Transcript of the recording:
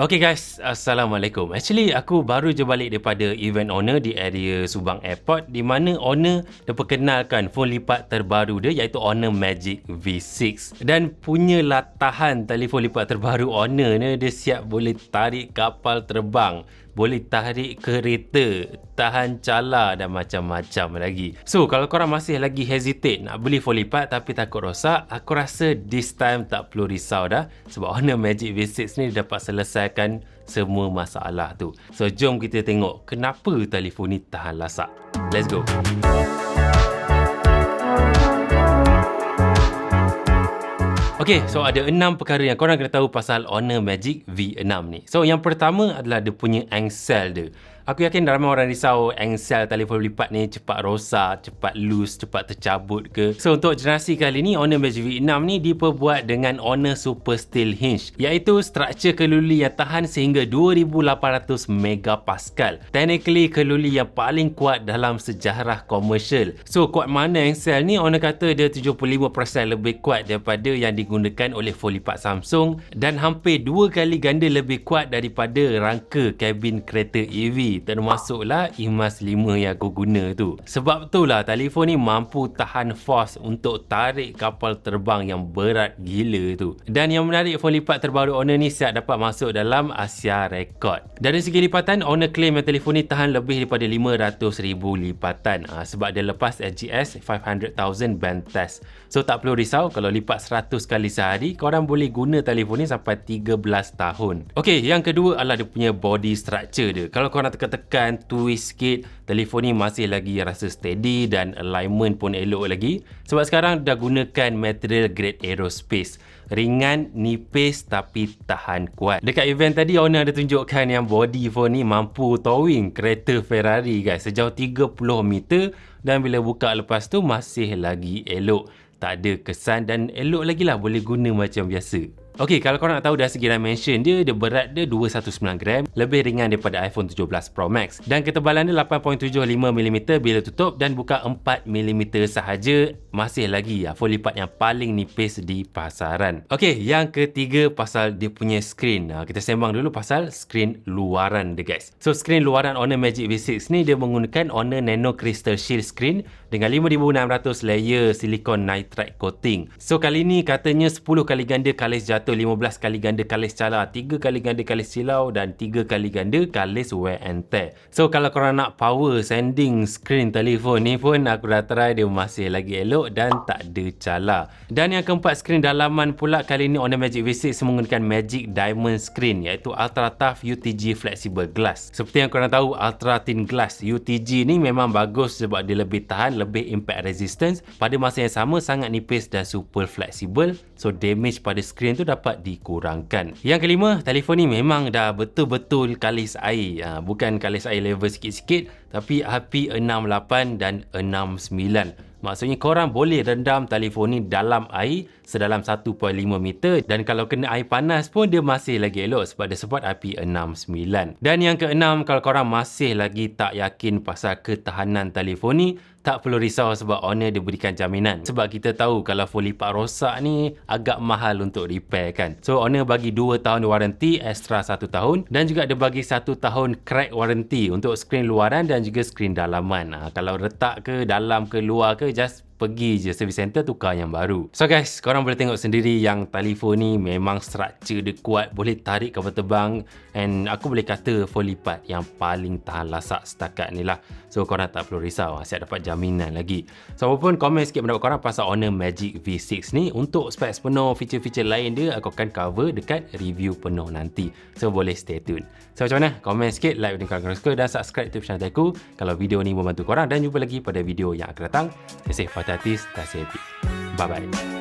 Okay guys, Assalamualaikum. Actually, aku baru je balik daripada event owner di area Subang Airport di mana owner diperkenalkan phone lipat terbaru dia iaitu Honor Magic V6. Dan punya latahan telefon lipat terbaru Honor ni, dia siap boleh tarik kapal terbang, boleh tarik kereta, tahan cala dan macam-macam lagi. So, kalau korang masih lagi hesitate nak beli phone lipat tapi takut rosak, aku rasa this time tak perlu risau dah sebab Honor Magic V6 ni dapat selesaikan semua masalah tu. So, jom kita tengok kenapa telefon ni tahan lasak. Let's go. Okay, so ada 6 perkara yang korang kena tahu pasal Honor Magic V6 ni. So, yang pertama adalah dia punya engsel dia. Aku yakin ramai orang risau engsel telefon lipat ni cepat rosak, cepat loose, cepat tercabut ke. So, untuk generasi kali ni, Honor Magic V6 ni diperbuat dengan Honor Super Steel Hinge, iaitu struktur keluli yang tahan sehingga 2800 megapascal. Technically, keluli yang paling kuat dalam sejarah komersial. So, kuat mana engsel ni? Honor kata dia 75% lebih kuat daripada yang digunakan oleh phone lipat Samsung dan hampir 2 kali ganda lebih kuat daripada rangka kabin kereta EV, termasuklah IMAX 5 yang aku guna tu. Sebab itulah telefon ni mampu tahan force untuk tarik kapal terbang yang berat gila tu. Dan yang menarik, phone lipat terbaru Honor ni siap dapat masuk dalam Asia Record. Dari segi lipatan, Honor claim yang telefon ni tahan lebih daripada 500,000 lipatan sebab dia lepas SGS 500,000 band test. So, tak perlu risau kalau lipat 100 kali sehari, korang boleh guna telefon ni sampai 13 tahun. Okey, yang kedua adalah dia punya body structure dia. Kalau korang tekan twist sikit, telefon ni masih lagi rasa steady dan alignment pun elok lagi sebab sekarang dah gunakan material grade aerospace. Ringan, nipis tapi tahan kuat. Dekat event tadi, Honor ada tunjukkan yang body phone ni mampu towing kereta Ferrari guys sejauh 30 meter dan bila buka lepas tu masih lagi elok. Tak ada kesan dan elok lagi lah, boleh guna macam biasa. Okey, kalau korang nak tahu dari segi dimension dia, berat dia 219 gram, lebih ringan daripada iPhone 17 Pro Max. Dan ketebalan dia 8.75mm bila tutup dan buka 4mm sahaja, masih lagi phone lipat yang paling nipis di pasaran. Okey, yang ketiga pasal dia punya screen. Kita sembang dulu pasal screen luaran dia guys. So, screen luaran Honor Magic V6 ni dia menggunakan Honor Nano Crystal Shield screen dengan 5600 layer silicon nitride coating. So, kali ni katanya 10 kali ganda kalis jatuh, 15 kali ganda kalis cala, 3 kali ganda kalis silau dan 3 kali ganda kalis wear and tear. So, kalau korang nak power sanding screen telefon ni pun aku dah try, dia masih lagi elok dan tak ada cala. Dan yang keempat, screen dalaman pula. Kali ni Honor Magic V6 menggunakan Magic Diamond Screen iaitu Ultra Tough UTG Flexible Glass. Seperti yang korang tahu, Ultra Thin Glass UTG ni memang bagus sebab dia lebih tahan, lebih impact resistance, pada masa yang sama sangat nipis dan super flexible. So, damage pada screen tu dapat dikurangkan. Yang kelima, telefon ni memang dah betul-betul kalis air. Bukan kalis air level sikit-sikit, tapi IP68 dan 69. Maksudnya korang boleh rendam telefon ni dalam air sedalam 1.5 meter dan kalau kena air panas pun dia masih lagi elok sebab dia support IP69. Dan yang keenam, kalau korang masih lagi tak yakin pasal ketahanan telefon ni, tak perlu risau sebab Honor diberikan jaminan. Sebab kita tahu kalau phone lipat rosak ni agak mahal untuk repair kan. So, Honor bagi 2 tahun warranty, extra 1 tahun dan juga dia bagi 1 tahun crack warranty untuk skrin luaran dan juga skrin dalaman. Kalau retak ke, dalam ke, luar ke, just pergi je service center tukar yang baru. So guys, korang boleh tengok sendiri yang telefon ni memang struktur dia kuat, boleh tarik kapal terbang and aku boleh kata phone lipat yang paling tahan lasak setakat ni lah. So korang tak perlu risau, siap dapat jaminan lagi. So apapun, komen sikit pendapat korang pasal Honor Magic V6 ni. Untuk specs penuh, feature-feature lain dia aku akan cover dekat review penuh nanti. So boleh stay tune. So macam mana? Komen sikit, like video korang suka dan subscribe YouTube channel aku kalau video ni membantu korang, dan jumpa lagi pada video yang akan datang. Stay safe, hati-hati, stay happy. Bye-bye.